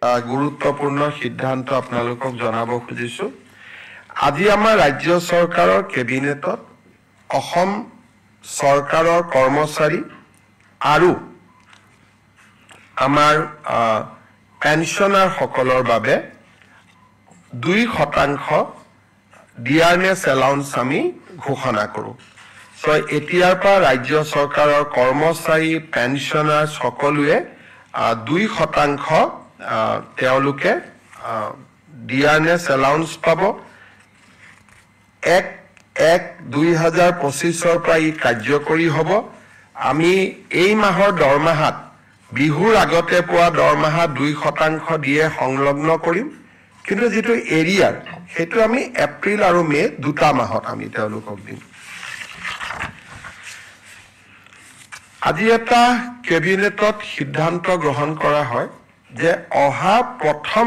গুৰুত্বপূৰ্ণ সিদ্ধান্ত আপোনালোকক জনাব খুজিছো আজি আমাৰ ৰাজ্য চৰকাৰৰ কেবিনেটত অসম চৰকাৰৰ কৰ্মচাৰী আৰু আমাৰ পেনশনাৰ সকলৰ বাবে 2% ডিয়াৰনেছ এলাউন্স আমি ঘোষণা কৰো সো এতিয়াৰ পৰা ৰাজ্য চৰকাৰৰ কৰ্মচাৰী পেনশনাৰ সকলোৱে 2% তেওঁলোকে ডিয়াৰনেছ এলাউন্স পাব 1/1/2025 ৰ পৰা ই কাৰ্যকৰী হ'ব আমি এই মাহৰ দৰমহাত বিহুৰ আগতে পোৱা দৰমহা 2% দিয়ে সংলগ্ন কৰিম কিন্তু যেটো এৰিয়াৰ হেতু আমি এপ্ৰিল আৰু মে দুটা মাহত আমি তেওঁলোকক দিম আজি এটা কেবিনেটত সিদ্ধান্ত গ্ৰহণ কৰা হয় যে অহা প্ৰথম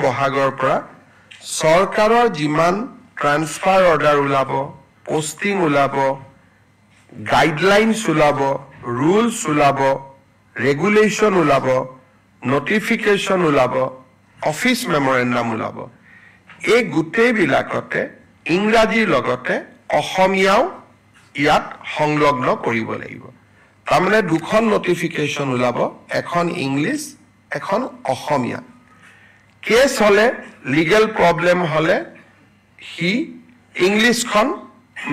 বহাগৰ পৰা চৰকাৰৰ যিমান ট্ৰান্সফাৰ অৰ্ডাৰ ওলাব পোষ্টিং ওলাব গাইডলাইনছ ওলাব ৰুলছ ওলাব ৰেগুলেশন ওলাব নোটিফিকেশন ওলাব অফিস মেমৰেন্ডাম ওলাব এই গুটেই বিলাকতে ইংৰাজীৰ লগতে অসমীয়াও ইয়াত সংলগ্ন কৰিব লাগিব তাৰমানে দুখন নোটিফিকেশন ওলাব এখন ইংলিশ এখন অসমীয়া কেস হলে লিগেল প্ৰবলেম হলে হি ইংলিশখন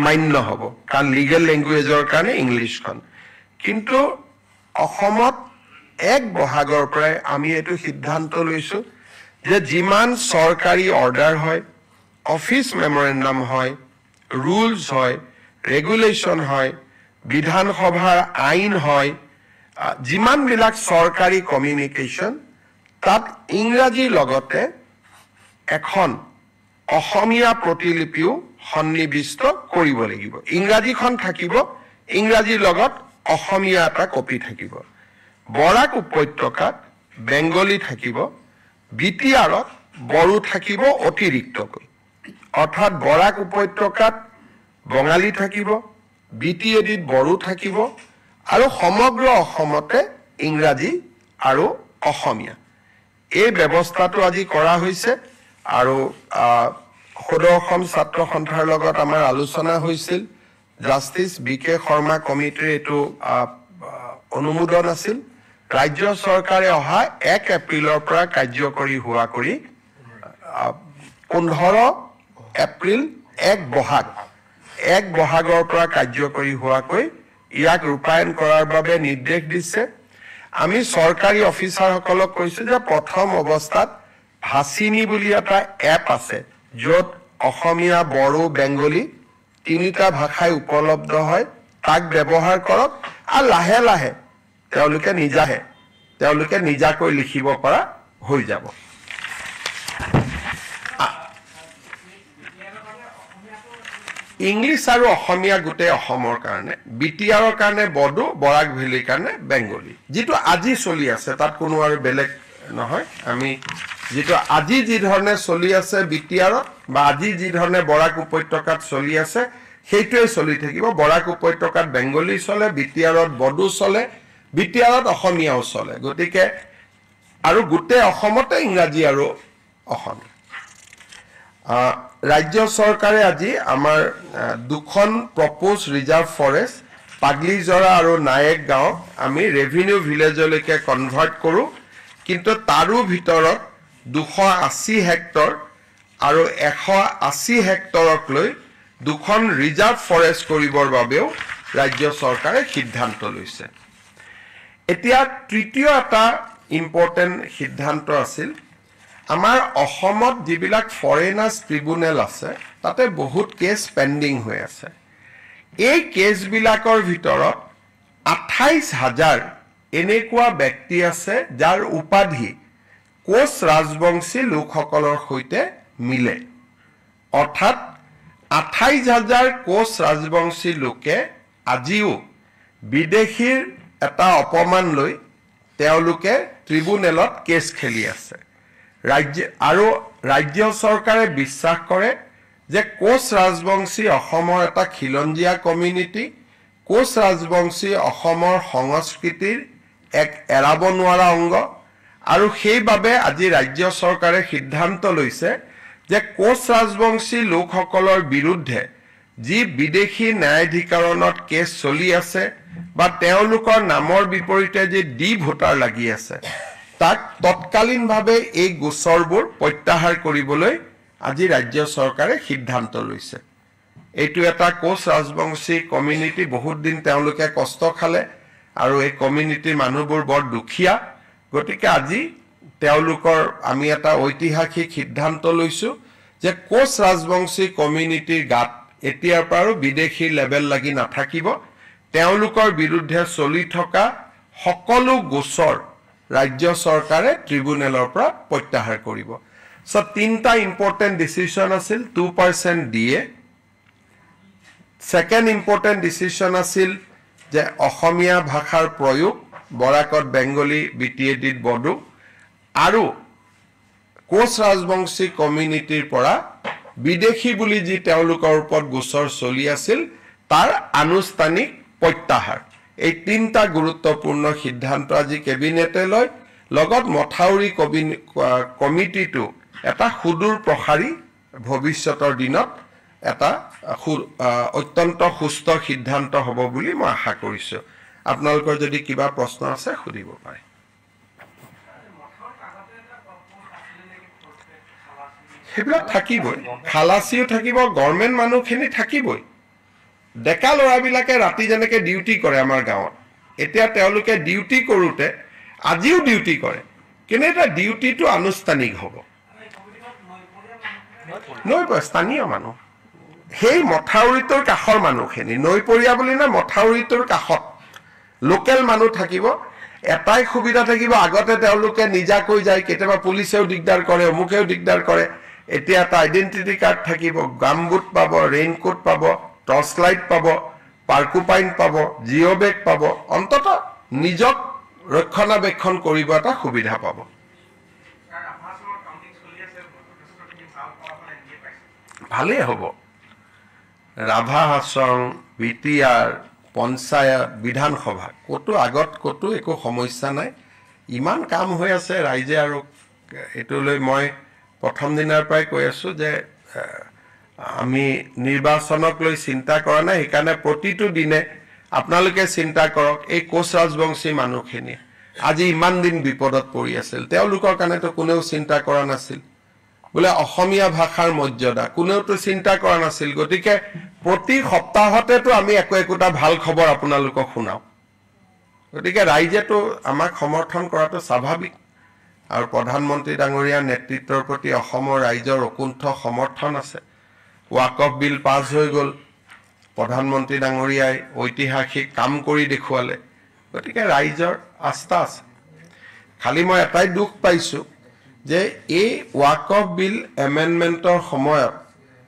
মান্য হ'ব কাৰণ লিগেল ল্যাঙ্গুৱেজৰ কাৰণে ইংলিশখন কিন্তু অসমত 1 বহাগৰ পৰা আমি এটো সিদ্ধান্ত লৈছো যে যিমান সৰকাৰি অৰ্ডাৰ হয় অফিস মেমৰেন্ডাম হয় ৰুলছ হয় ৰেগুলেশন হয় বিধানসভাৰ আইন হয় যিমান বিলাক সৰকাৰি কমিউনিকেশন তাত ইংৰাজীৰ লগতে এখন অসমীয়া প্ৰতিলিপিও সন্নিবিষ্ট কৰিব লাগিব ইংৰাজীখন থাকিব ইংৰাজীৰ লগত অসমীয়া এটা কপি থাকিব বৰাক উপত্যকাত বেংগলী থাকিব বিটিআৰত বড়ো থাকিব অতিৰিক্তকৈ অৰ্থাৎ বৰাক উপত্যকাত বঙালী থাকিব বিটিএডিত বড়ো থাকিব আৰু সমগ্ৰ অসমতে ইংৰাজী আৰু অসমীয়া এই ব্যৱস্থাটো আজি কৰা হৈছে আৰু সদৌ অসম ছাত্ৰ সন্থাৰ লগত আমাৰ আলোচনা হৈছিল জাস্টিস বিকে শৰ্মা কমিটিৰ এটো অনুমোদন আছিল ৰাজ্য চৰকাৰে অহা 1 এপ্ৰিলৰ পৰা কাৰ্যকৰী হোৱা কৰি 15 এপ্ৰিল 1 বহাগৰ পৰা কাৰ্যকৰী হোৱাকৈ ইয়াক ৰূপায়ণ কৰাৰ বাবে নিৰ্দেশ দিছে আমি সৰকাৰি অফিচাৰ সকলক কৈছো যে প্ৰথম অৱস্থাত ভাসিনী বুলি এটা এপ আছে যত অসমীয়া বড়ো বেংগলী তিনিটা ভাষাই উপলব্ধ হয় তাক ব্যৱহাৰ কৰক আৰু লাহে লাহে তেওঁলোকে নিজাকৈ লিখিব পৰা হৈ যাব ইংলিশ আৰু অসমীয়া গুটে অসমৰ কাৰণে বিটিআৰৰ কাৰণে বড়ো বৰাক ভেলীৰ কাৰণে বেংগলী যেটো আজি চলি আছে তাত কোনো আৰু বেলেগ নহয় আমি যেটো আজি যি ধৰণে চলি আছে বিটিআৰত বা আজি যি ধৰণে বৰাক উপত্যকাত চলি আছে সেইটোৱে চলি থাকিব বৰাক উপত্যকাত বেংগলী চলে বিটিআৰত বড়ো চলে বিটিআৰত অসমীয়াও চলে গতিকে আৰু গুটে অসমতে ইংৰাজী আৰু অসমীয়া ৰাজ্য চৰকাৰে আজি আমাৰ দুখন প্ৰপ'জ ৰিজাৰ্ভ ফৰেষ্ট পাগলিজৰা আৰু নায়েক গাঁও আমি ৰেভিনিউ ভিলেজলৈকে কনভাৰ্ট কৰো কিন্তু তাৰো ভিতৰত 280 হেক্টৰ আৰু 180 হেক্টৰক লৈ দুখন ৰিজাৰ্ভ ফৰেষ্ট কৰিবৰ বাবেও ৰাজ্য চৰকাৰে সিদ্ধান্ত লৈছে এতিয়া তৃতীয় এটা ইম্পৰ্টেন্ট সিদ্ধান্ত আছিল আমাৰ অসমত যিবিলাক ফৰেনাৰ্ছ ট্ৰিব্যুনেল আছে তাতে বহুত কেছ পেন্ডিং হৈ আছে এই কেছবিলাকৰ ভিতৰত 28000 এনেকুৱা ব্যক্তি আছে যাৰ উপাধি কোচ ৰাজবংশী লোকসকলৰ সৈতে মিলে অৰ্থাৎ 28000 কোচ ৰাজবংশী লোকে আজিও বিদেশীৰ এটা অপমান লৈ তেওঁলোকে ট্ৰিব্যুনেলত কেছ খেলি আছে ৰাজ্য চৰকাৰে বিশ্বাস কৰে যে কোচ ৰাজবংশী অসমৰ এটা খিলঞ্জিয়া কমিউনিটি কোচ ৰাজবংশী অসমৰ সংস্কৃতিৰ এক এৰাব নোৱাৰা অংগ আৰু সেইবাবে আজি ৰাজ্য চৰকাৰে সিদ্ধান্ত লৈছে যে কোচ ৰাজবংশী লোকসকলৰ বিৰুদ্ধে যি বিদেশী ন্যায়াধিকৰণত কেছ চলি আছে বা তেওঁলোকৰ নামৰ বিপৰীতে যি ডি ভোটাৰ লাগি আছে তাক তৎকালীনভাৱে এই গোচৰবোৰ প্ৰত্যাহাৰ কৰিবলৈ আজি ৰাজ্য চৰকাৰে সিদ্ধান্ত লৈছে এইটো এটা কোচ ৰাজবংশী কমিউনিটি বহুত দিন তেওঁলোকে কষ্ট খালে আৰু এই কমিউনিটিৰ মানুহবোৰ বৰ দুখীয়া গতিকে আজি তেওঁলোকৰ আমি এটা ঐতিহাসিক সিদ্ধান্ত লৈছো যে কোচ ৰাজবংশী কমিউনিটিৰ গাত এতিয়াৰ পৰা বিদেশী লেভেল লাগি নাথাকিব তেওঁলোকৰ বিৰুদ্ধে চলি থকা সকলো গোচৰ ৰাজ্য চৰকাৰে ট্ৰিব্যুনেলৰ পৰা প্ৰত্যাহাৰ কৰিব সো তিনটা ইম্পৰ্টেন্ট ডিসিশন আছিল 2% ডিএ সেকেন্ড ইম্পৰ্টেন্ট ডিসিশন আছিল যে অসমীয়া ভাষাৰ প্ৰয়োগ বৰাকত বেংগলী বিটিএডিত বডো আৰু কোচ ৰাজবংশী কমিউনিটিৰ পৰা বিদেশী বুলি যি তেওঁলোকৰ ওপৰত গোচৰ চলি আছিল তাৰ আনুষ্ঠানিক প্ৰত্যাহাৰ এই তিনটা গুৰুত্বপূৰ্ণ সিদ্ধান্ত আজি কেবিনেটে লয় লগত মথাউৰি কমিটিটো এটা সুদূৰ প্ৰসাৰী ভৱিষ্যতৰ দিনত এটা অত্যন্ত সুস্থ সিদ্ধান্ত হ'ব বুলি মই আশা কৰিছো আপোনালোকৰ যদি কিবা প্ৰশ্ন আছে সুধিব পাৰে হেবিলাক থাকিবই খালাসিও থাকিব গভৰ্ণমেণ্ট মানুহখিনি থাকিবই ডেকা লৰাবিলাকে ৰাতি যেনেকে ডিউটি কৰে আমাৰ গাঁৱত এতিয়া তেওঁলোকে ডিউটি কৰোতে আজিও ডিউটি কৰে কিন্তু এটা ডিউটিটো আনুষ্ঠানিক হ'ব নৈপৰীয়া স্থানীয় মানুহ সেই মথাউৰিটোৰ কাষৰ মানুহখিনি নৈপৰীয়া বুলি না মথাউৰিটোৰ কাষত লোকেল মানুহ থাকিব এটাই সুবিধা থাকিব আগতে তেওঁলোকে নিজাকৈ যায় কেতিয়াবা পুলিচেও দিগদাৰ কৰে অমুকেও দিগদাৰ কৰে এতিয়া এটা আইডেন্টিটি কাৰ্ড থাকিব গামবুট পাব ৰেইনকোট পাব টৰ্চ লাইট পাব পাৰ্কুপাইন পাব জিঅ' বেগ পাব অন্তত নিজক ৰক্ষণাবেক্ষণ কৰিব এটা সুবিধা পাব ভালেই হ'ব ৰাভা হাছং বিটিআৰ পঞ্চায়ত বিধানসভা কতো আগত কতো একো সমস্যা নাই ইমান কাম হৈ আছে ৰাইজে আৰু এটোলৈ মই প্ৰথম দিনৰ পৰাই কৈ আছো যে আমি নিৰ্বাচনক লৈ চিন্তা কৰা নাই সেইকাৰণে প্ৰতিটো দিনে আপোনালোকে চিন্তা কৰক এই কোচ ৰাজবংশী মানুহখিনি আজি ইমান দিন বিপদত পৰি আছিল তেওঁলোকৰ কাৰণেতো কোনেও চিন্তা কৰা নাছিল বোলে অসমীয়া ভাষাৰ মৰ্যাদা কোনেওতো চিন্তা কৰা নাছিল গতিকে প্ৰতি সপ্তাহতেতো আমি একোটা ভাল খবৰ আপোনালোকক শুনাও গতিকে ৰাইজেতো আমাক সমৰ্থন কৰাটো স্বাভাৱিক আৰু প্ৰধানমন্ত্ৰী ডাঙৰীয়াৰ নেতৃত্বৰ প্ৰতি অসমৰ ৰাইজৰ অকুণ্ঠ সমৰ্থন আছে ওয়াকফ বিল পাছ হৈ গল প্ৰধানমন্ত্ৰী ডাঙৰীয়াই ঐতিহাসিক কাম কৰি দেখুৱালে গতিকে ৰাইজৰ আস্থা আছে খালি মই এটাই দুখ পাইছো যে এই ওয়াকফ বিল এমেন্ডমেন্টৰ সময়ত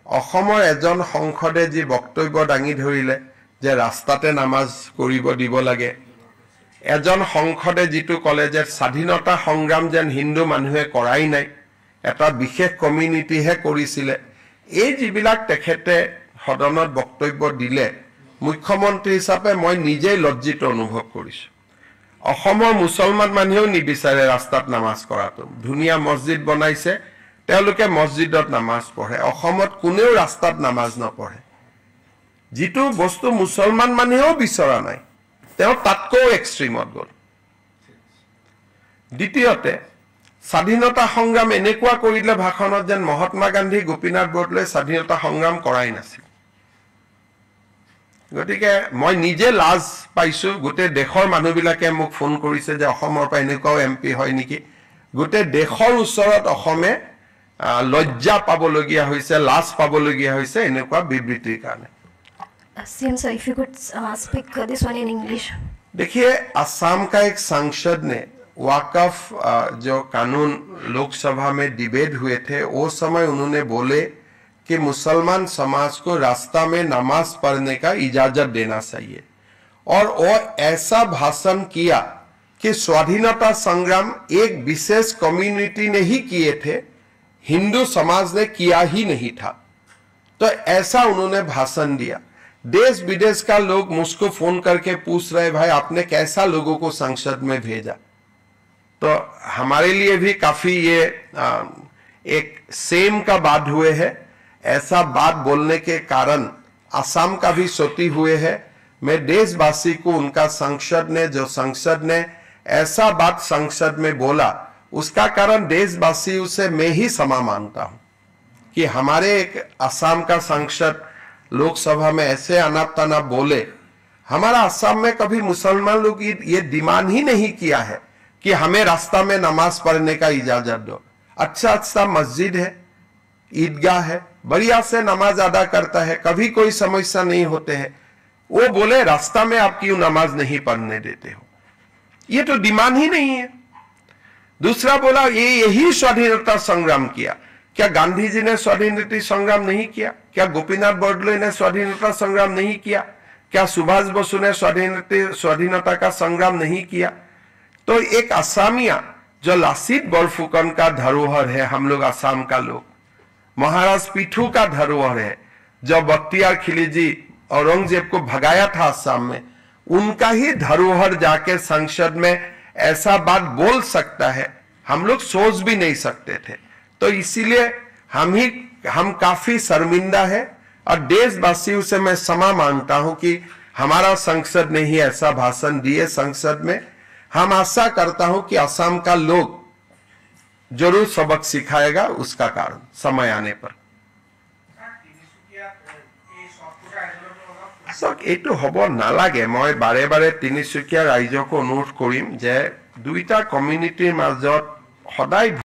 অসমৰ এজন সংসদে যি বক্তব্য দাঙি ধৰিলে যে ৰাস্তাতে নামাজ কৰিব দিব লাগে এজন সংসদে যিটো কলে যে স্বাধীনতা সংগ্ৰাম যেন হিন্দু মানুহে কৰাই নাই এটা বিশেষ কমিউনিটিহে কৰিছিলে এই যিবিলাক তেখেতে সদনত বক্তব্য দিলে মুখ্যমন্ত্ৰী হিচাপে মই নিজে লজ্জিত অনুভৱ কৰিছো অসমৰ মুছলমান মানুহেও নিবিচাৰে ৰাস্তাত নামাজ কৰাটো ধুনীয়া মছজিদ বনাইছে তেওঁলোকে মছজিদত নামাজ পঢ়ে অসমত কোনেও ৰাস্তাত নামাজ নপঢ়ে যিটো বস্তু মুছলমান মানুহেও বিচৰা নাই তেওঁ তাতকৈ এক্সট্ৰিমত গল দ্বিতীয়তে স্বাধীনতা সংগ্ৰাম এনেকুৱা কৰিলে ভাষণত যেন মহাত্মা গান্ধী গোপীনাথ বৰদলৈ স্বাধীনতা সংগ্ৰাম কৰাই নাছিল গতিকে মই নিজে লাজ পাইছো গোটে দেশৰ মানুহবিলাকে মোক ফোন কৰিছে যে অসমৰ পৰা এনেকুৱাও এমপি হয় নেকি গোটে দেশৰ ওচৰত অসমে লজ্জা পাবলগীয়া হৈছে লাজ পাবলগীয়া হৈছে এনেকুৱা বিবৃতিৰ কাৰণে CM sir, if you could speak this one in English. देखिए असम का एक सांसद ने वाकफ जो कानून लोकसभा में डिबेट हुए थे उस समय उन्होंने बोले कि मुसलमान समाज को रास्ता में नमाज पढ़ने का इजाजत देना चाहिए और वो ऐसा भाषण किया कि स्वाधीनता संग्राम एक विशेष कम्युनिटी ने ही किए थे हिंदू समाज ने किया ही नहीं था तो ऐसा उन्होंने भाषण दिया देश विदेश का लोग मुझको फोन करके पूछ रहे भाई आपने कैसा लोगों को संसद में भेजा। तो हमारे लिए भी काफी ये एक सेम का बात हुए है। ऐसा बात बोलने के कारण असम का भी क्षति हुए है। मैं देशवासी को उनका संसद ने ऐसा बात संसद में बोला, उसका कारण देशवासी उसे मैं ही क्षमा मांगता हूं कि हमारे एक असम का संसद लोकसभा में ऐसे अनाप तनाप बोले। हमारा असम में कभी मुसलमान लोग ये डिमांड ही नहीं किया है कि हमें रास्ता में नमाज पढ़ने का इजाजत दो। अच्छा मस्जिद है, ईदगाह है, बढ़िया से नमाज अदा करता है, कभी कोई समस्या नहीं होते हैं। वो बोले रास्ता में आप क्यों नमाज नहीं पढ़ने देते हो, ये तो डिमांड ही नहीं है। दूसरा बोला यही स्वाधीनता संग्राम किया। क्या गांधी जी ने स्वाधीनता संग्राम नहीं किया? क्या गोपीनाथ बरदलोई ने स्वाधीनता संग्राम नहीं किया? क्या सुभाष बसु ने स्वाधीनता का संग्राम नहीं किया? तो एक असामिया जो लासित बरफुकन का धरोहर है, हम लोग असम का लोग, महाराज पीठू का धरोहर है, जो बख्तियार खिलजी औरंगजेब को भगाया था असम में, उनका ही धरोहर जाके संसद में ऐसा बात बोल सकता है, हम लोग सोच भी नहीं सकते थे। तो इसीलिए हम काफी शर्मिंदा है और देशवासियों से मैं क्षमा मांगता हूं कि हमारा संसद ने ही ऐसा भाषण दिए संसद में। हम आशा करता हूं कि असम का लोग जरूर सबक सिखाएगा उसका कारण समय आने पर। এইটো হব নালাগে। মই বাৰে বাৰে তিনিচুকীয়া ৰাইজক অনুৰোধ কৰিম যে দুইটা কমিউনিটিৰ মাজত সদায়